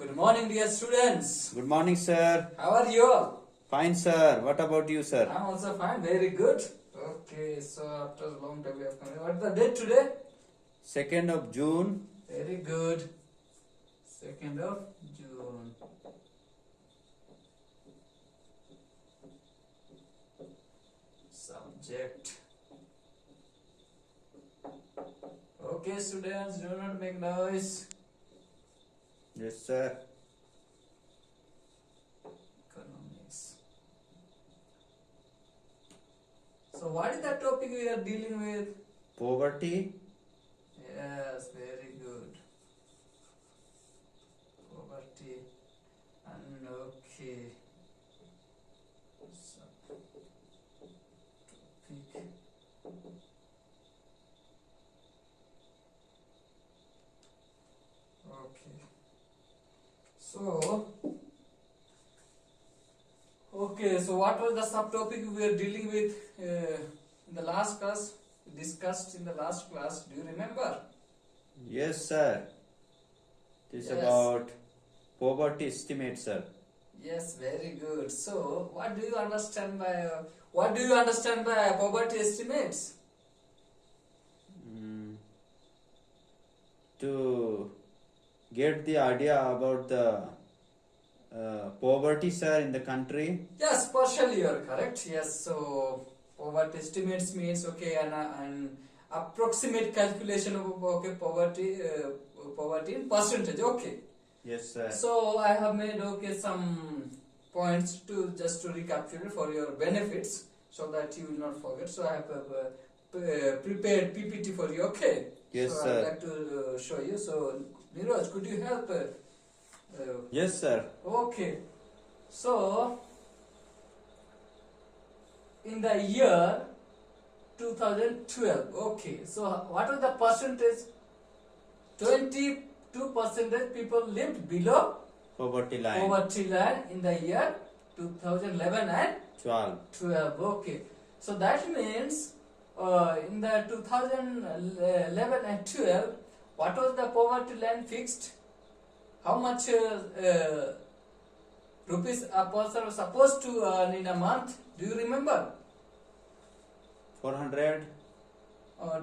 Good morning, dear students. Good morning, sir. How are you all? Fine, sir. What about you, sir? I'm also fine. Very good. Okay, so after a long time we have come. What's the date today? 2nd of June. Very good. 2nd of June. Subject. Okay, students, do not make noise. Yes, sir. Economics. So, what is the topic we are dealing with? Poverty. Yes, very good. Poverty and okay. Topic. Okay. So, so what was the subtopic we were dealing with in the last class? Discussed in the last class. Do you remember? Yes, sir. This is Yes. about poverty estimate, sir. Yes, very good. So, what do you understand by poverty estimates? To get the idea about the poverty, sir, in the country. Yes, partially you are correct. Yes, so poverty estimates means an approximate calculation of poverty in percentage. Okay. Yes, sir. So I have made some points to recapitulate for your benefits so that you will not forget. So I have prepared PPT for you. Okay. Yes, so sir. I would like to show you. So Niraj, could you help? Yes, sir. Okay. So in the year 2012. Okay. So what was the percentage? 22% people lived below Poverty line. poverty line in the year 2011 and 12. 12. Okay. So that means in the 2011 and 12, what was the poverty line fixed? How much rupees a person was supposed to earn in a month? Do you remember? 400,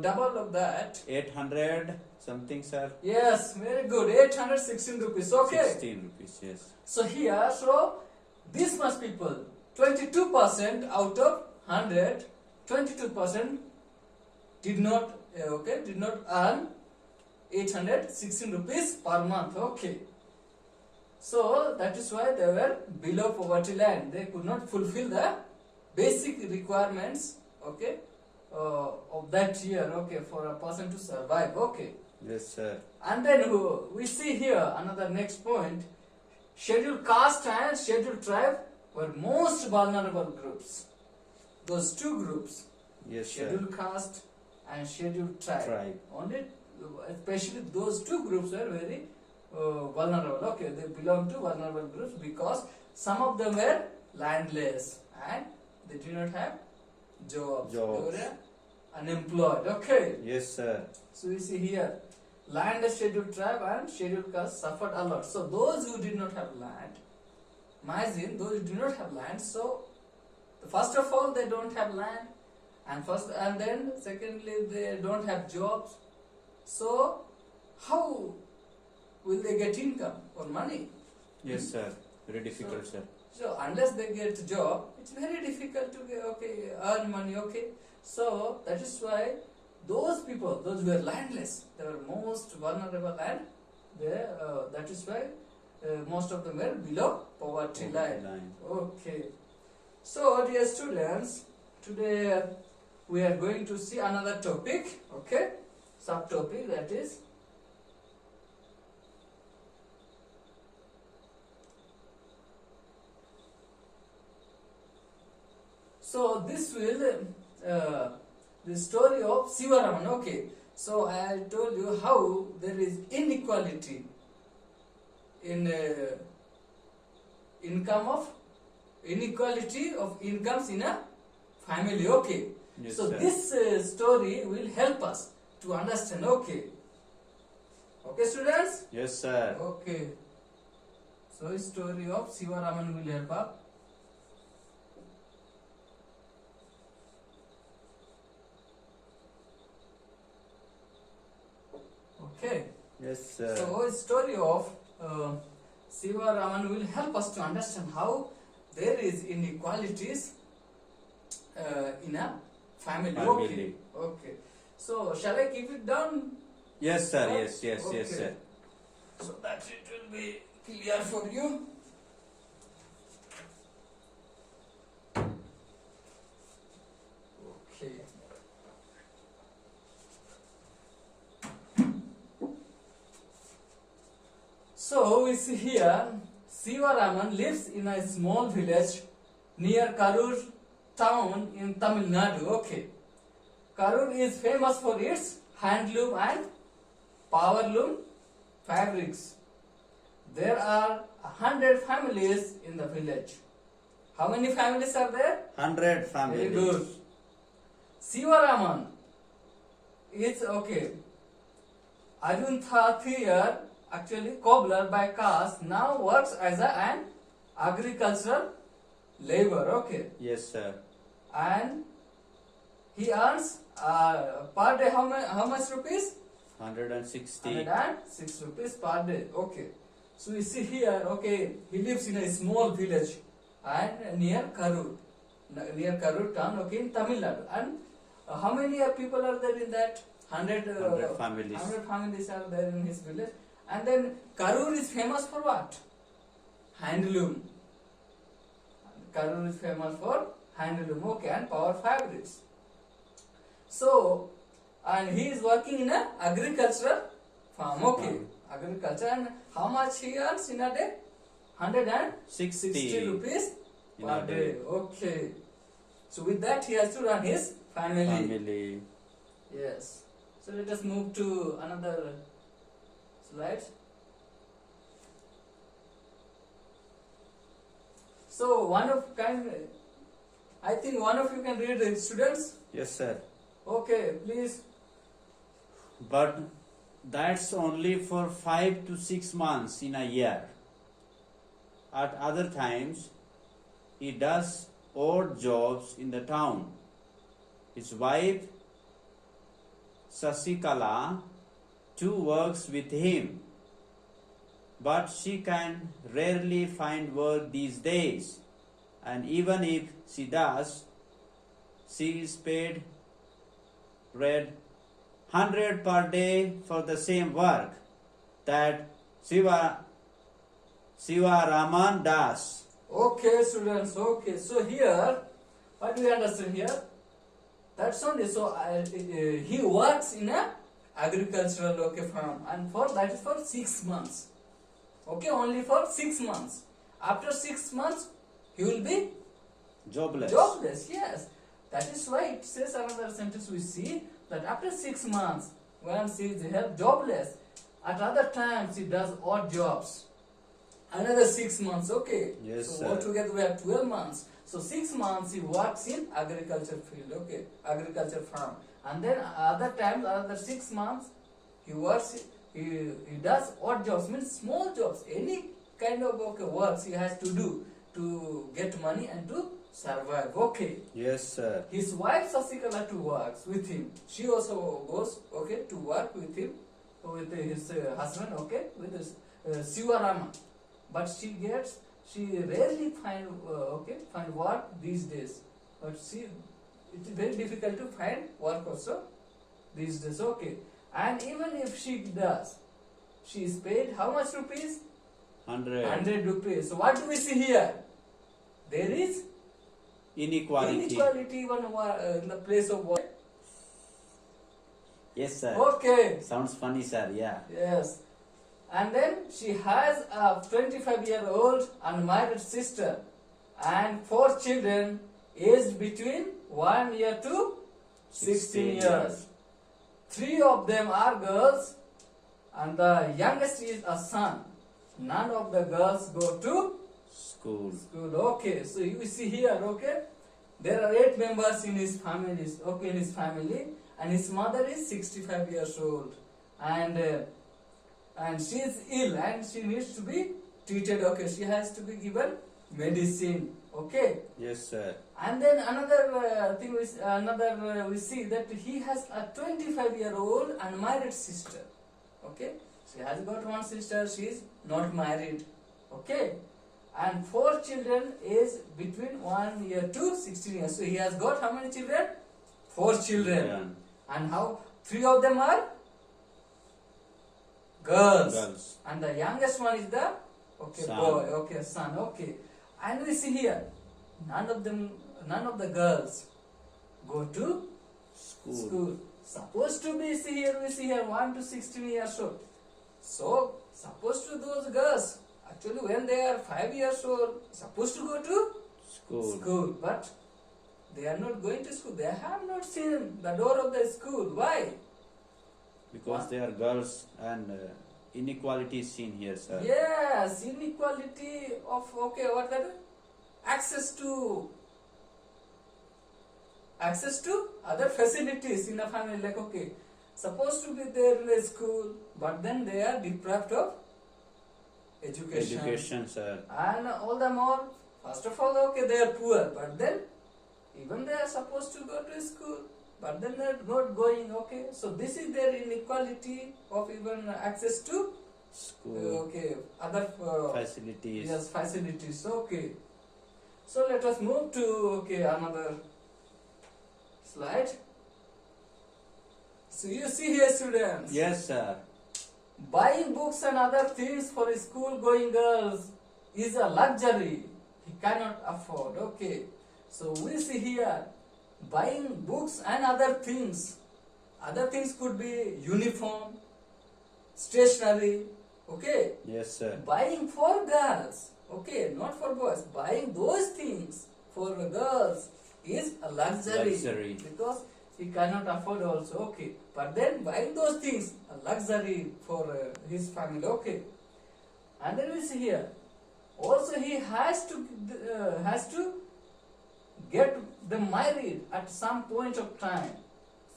Double of that. 800, something, sir. Yes, very good. 816 rupees. Okay. 16 rupees, yes. So here, this much people, 22% out of 100, 22% did not earn 816 rupees per month. Okay. So that is why they were below poverty line. They could not fulfill the basic requirements. Okay. Of that year. Okay, for a person to survive. Okay. Yes, sir. And then we see here another next point. Scheduled caste and scheduled tribe were most vulnerable groups. Those two groups, Yes, sir. scheduled caste and scheduled tribe. Only, especially those two groups were very vulnerable. Okay, they belong to vulnerable groups because some of them were landless and they did not have jobs. They were unemployed. Okay. Yes, sir. So we see here, land scheduled tribe and scheduled caste suffered a lot. So those who did not have land, imagine those who do not have land. So first of all, they don't have land, and then secondly, they don't have jobs. So how will they get income or money? Yes, sir. Very difficult, sir. So unless they get job, it's very difficult to earn money. Okay, so that is why those people, those were landless, they were most vulnerable, and that is why most of them were below poverty line. Okay, so dear students, today we are going to see another topic. Okay, subtopic, that is so this will the story of Sivaraman. Okay, so I told you how there is inequality in inequality of incomes in a family. Okay, Yes, so sir. this story will help us to understand. Okay, students. Yes, sir. Okay. So story of Siva Raman will help up. Okay. Yes, sir. So story of Siva Raman will help us to understand how there is inequalities in a family. Family. Okay. Okay. So shall I keep it down Yes, sir. Sir? Yes, yes, yes, Okay. sir. so that it will be clear for you? Okay. So we see here, Siva Raman lives in a small village near Karur town in Tamil Nadu. Okay. Karur is famous for its handloom and powerloom fabrics. There are 100 families in the village. How many families are there? 100 families. Very good. Siva Raman is okay. Arjun Thathir, actually cobbler by caste, now works as an agricultural labor. Okay, Yes, sir. and he earns per day how much rupees? 160. 106 rupees per day. Okay, so you see here. Okay, he lives in a small village and near Karur town. Okay, in Tamil Nadu. And how many people are there in that? 100 families. 100 families are there in his village. And then Karur is famous for what? Handloom. Karur is famous for handloom, okay, and power fabrics. So, and he is working in a agricultural farm, okay, agriculture. And how much he earns in a day? 160 60 rupees in per a day, day. okay. So with that he has to run his family. Family. Yes. So let us move to another slide. So I think one of you can read it, students. Yes, sir. Okay, please. But that's only for 5 to 6 months in a year. At other times, he does odd jobs in the town. His wife, Sasikala, too works with him. But she can rarely find work these days. And even if she does, she is paid red 100 per day for the same work that Siva Raman does. Okay, students. Okay, so here, what do we understand here? That's only so. He works in a agricultural farm, and that is for 6 months. Okay, only for 6 months. After 6 months, he will be Jobless. jobless. Yes, that is why it says another sentence. We see that after 6 months, when she is jobless, at other times he does odd jobs. Another 6 months. Okay. Yes, so sir. altogether we have 12 months. So 6 months he works in agriculture field. Okay, agriculture farm, and then other times, another 6 months he works. He does odd jobs, means small jobs, any kind of works he has to do to get money and to survive. Okay. Yes, sir. His wife Sasikala too works with him. She also goes to work with him, with his husband, with his Siva Raman. But she rarely find work these days. But it is very difficult to find work also these days. Okay. And even if she does, she is paid how much rupees? 100. 100 rupees. So what do we see here? There is Inequality. inequality even in the place of work. Yes, sir. Okay. Sounds funny, sir. Yeah. Yes. And then she has a 25-year-old unmarried sister and 4 children aged between 1 year to 16 years. 3 of them are girls and the youngest is a son. None of the girls go to School. school. Okay, so you see here, there are 8 members in his family, and his mother is 65 years old, and she is ill and she needs to be treated. Okay, she has to be given medicine. Okay. Yes, sir. And then another thing is we see that he has a 25-year-old unmarried sister. Okay, she has got one sister. She is not married. Okay, and 4 children is between 1 year to 16 years. So he has got how many children? 4 children. Yeah. And how 3 of them are girls. Girls. And the youngest one is the Son. boy. Okay, son. Okay, and we see here none of the girls go to school. Supposed to be, we see here 1 to 16 years old. So supposed to those girls actually when they are 5 years old supposed to go to school, but they are not going to school. They have not seen the door of the school. Why? Because they are girls, and inequality is seen here, sir. Yes, inequality of what that? Access to other facilities in a family, like supposed to be there in a school, but then they are deprived of education, sir. and all the more, first of all, they are poor, but then even they are supposed to go to school, but then they are not going. Okay, so this is their inequality of even access to School. Other Facilities. yes, facilities. Okay, so let us move to another slide. So you see here, students, Yes, sir. buying books and other things for school going girls is a luxury he cannot afford. Okay, so we see here buying books and other things. Other things could be uniform, stationery. Okay, Yes, sir. buying for girls, not for boys. Buying those things for girls is a luxury. Because he cannot afford also. Okay, but then buying those things a luxury for his family. Okay, and then we see here also he has to get them married at some point of time.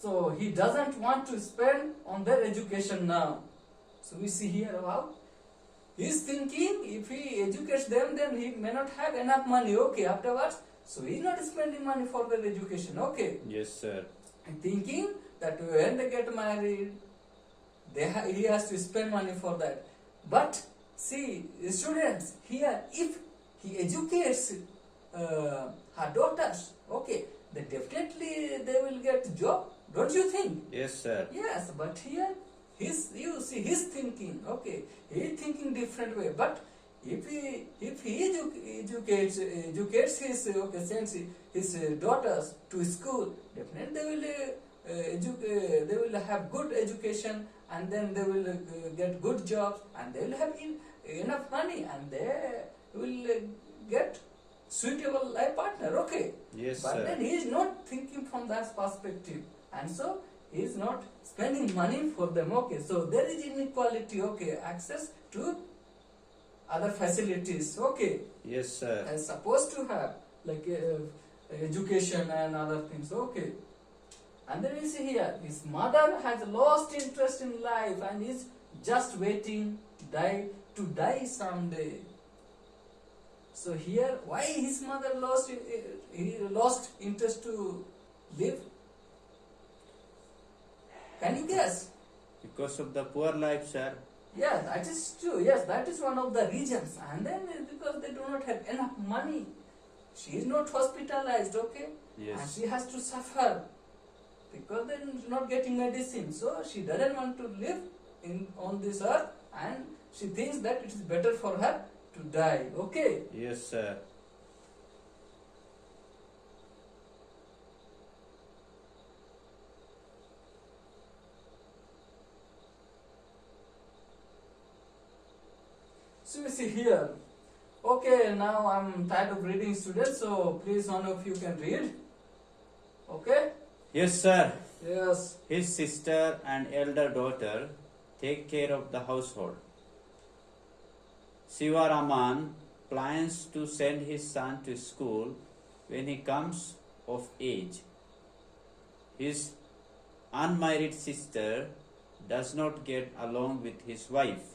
So he doesn't want to spend on their education now. So we see here how he's thinking if he educates them, then he may not have enough money. Okay, afterwards, so he's not spending money for their education. Okay, Yes, sir. and thinking that when they get married, he has to spend money for that. But see, students here, if he educates her daughters, then definitely they will get job. Don't you think? Yes, sir. Yes, but here you see his thinking. He is thinking different way. But if he educates his sends his daughters to school, definitely they will have good education, and then they will get good jobs, and they will have enough money, and they will get suitable life partner. Okay. Yes, But sir. then he is not thinking from that perspective, and so he is not spending money for them. Okay, so there is inequality. Okay, access to other facilities. Okay, Yes, sir. as supposed to have like education and other things. Okay, and then we see here his mother has lost interest in life and is just waiting to die someday. So here, why his mother lost interest to live? Can you guess? Because of the poor life, sir. Yeah, that is true. Yes, that is one of the reasons. And then because they do not have enough money, she is not hospitalized. Okay, and Yes. she has to suffer because they are not getting medicine. So she doesn't want to live on this earth, and she thinks that it is better for her to die. Okay. Yes, sir. So we see here. Okay, now I'm tired of reading, students, so please one of you can read. Okay? Yes, sir. Yes. His sister and elder daughter take care of the household. Sivaraman plans to send his son to school when he comes of age. His unmarried sister does not get along with his wife.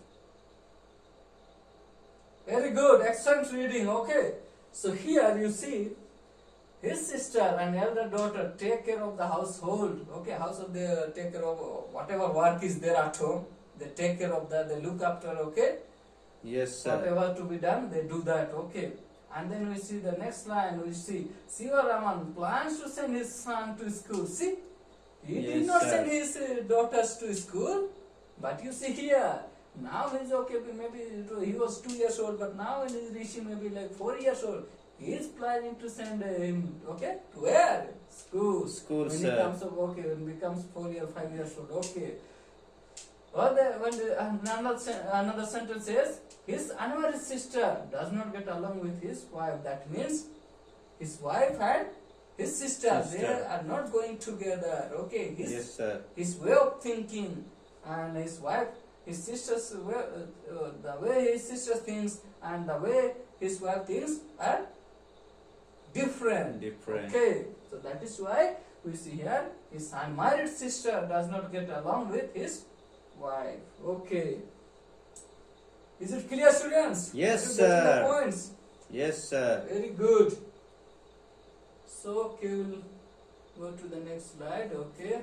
Very good, excellent reading. Okay, so here you see his sister and elder daughter take care of the household. Okay, household they take care of whatever work is there at home. They take care of that. They look after. Okay, Yes, sir. whatever to be done, they do that. Okay, and then we see the next line. We see Sivaraman plans to send his son to school. See, he did Yes, not sir. send his daughters to school, but you see here. Now he's okay, maybe he was 2 years old, but now when he's reaching maybe like 4 years old, he is planning to send him, okay, to where? School. School, when sir. he comes up, okay, when he becomes 4 or 5 years old, okay. Or another sentence says, his unmarried sister does not get along with his wife. That means his wife and his sister, they Sister. are not going together, okay. Yes, sir. His way of thinking and his wife, his sister's way, the way his sister thinks and the way his wife thinks are different. Different. Okay, so that is why we see here his unmarried sister does not get along with his wife. Okay. Is it clear, students? Yes, You getting the sir. points? Yes, sir. Very good. So, okay, we'll go to the next slide. Okay.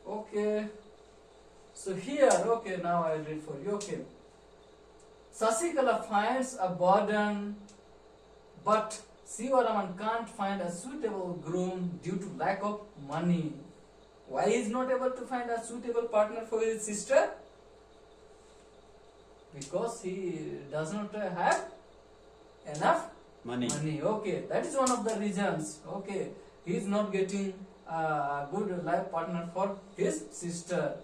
Okay. So here, okay, now I'll read for you. Okay. Sasikala finds a burden, but Sivaraman can't find a suitable groom due to lack of money. Why he is not able to find a suitable partner for his sister? Because he does not have enough Money. money. Okay, that is one of the reasons. Okay, he is not getting a good life partner for his sister.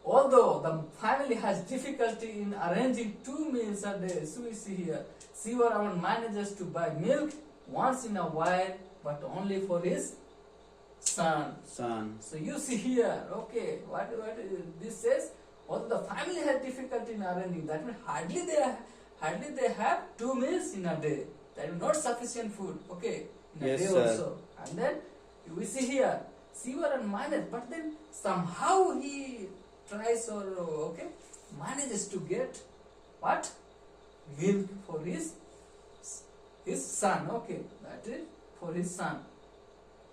Although the family has difficulty in arranging 2 meals a day, so we see here, Sivaraman manages to buy milk once in a while, but only for his son. Son. So you see here, okay, what this says? Although the family has difficulty in arranging, that means hardly they have 2 meals in a day. That is not sufficient food, okay, in a Yes, day sir. also. And then we see here, Sivaraman manages, but then somehow he tries or okay manages to get what milk for his son. Okay, that is for his son.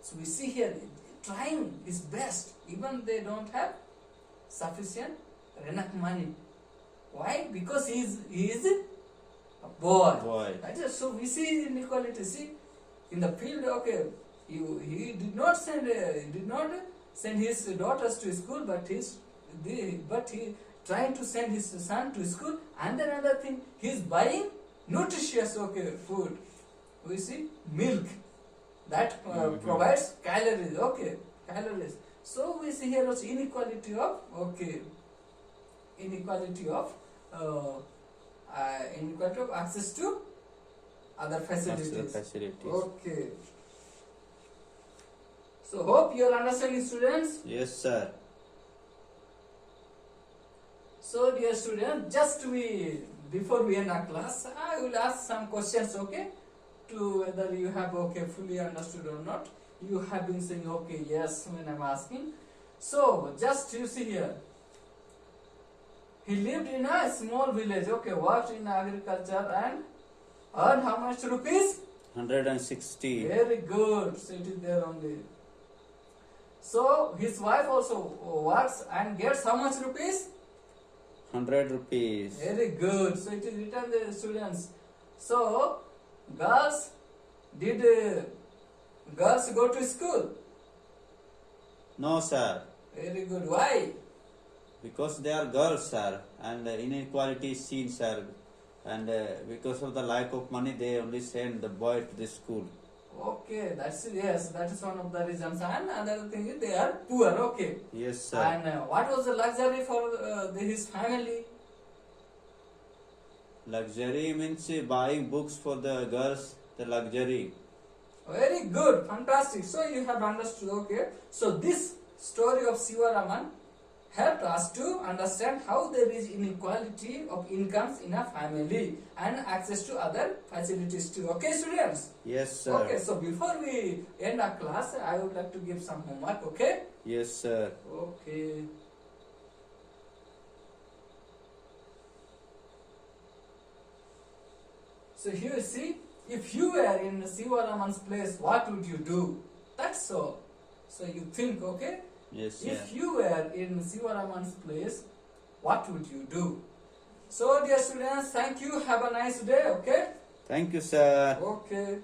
So we see here trying his best, even they don't have sufficient or enough money. Why? Because he is a boy. Boy. That is, so we see inequality. See in the field. Okay, he did not send his daughters to school, but he trying to send his son to school. And then another thing, he is buying nutritious food. We see milk that provides calories. Okay, calories. So we see here also inequality of access to other facilities. Okay. So hope you are understanding, students. Yes, sir. So dear students, before we end our class, I will ask some questions, okay, to whether you have fully understood or not. You have been saying okay, yes when I'm asking. So just you see here, he lived in a small village, okay, worked in agriculture and earned how much rupees? 160. Very good. So it is there only. So his wife also works and gets how much rupees? 100 rupees. Very good. So it is written there, students. So girls go to school? No, sir. Very good. Why? Because they are girls, sir, and inequality is seen, sir. And because of the lack of money, they only send the boy to the school. Okay, that is one of the reasons. And another thing is they are poor. Okay. Yes, sir. And what was the luxury for his family? Luxury means buying books for the girls, the luxury. Very good, fantastic. So you have understood, okay. So this story of Sivaraman helped us to understand how there is inequality of incomes in a family and access to other facilities too. Okay, students? Yes, sir. Okay, so before we end our class, I would like to give some homework, okay? Yes, sir. Okay. So here you see, if you were in Sivaraman's place, what would you do? That's so. So you think, okay? Yes, If you were in Sivaraman's place, what would you do? So dear students, thank you. Have a nice day, okay? Thank you, sir. Okay.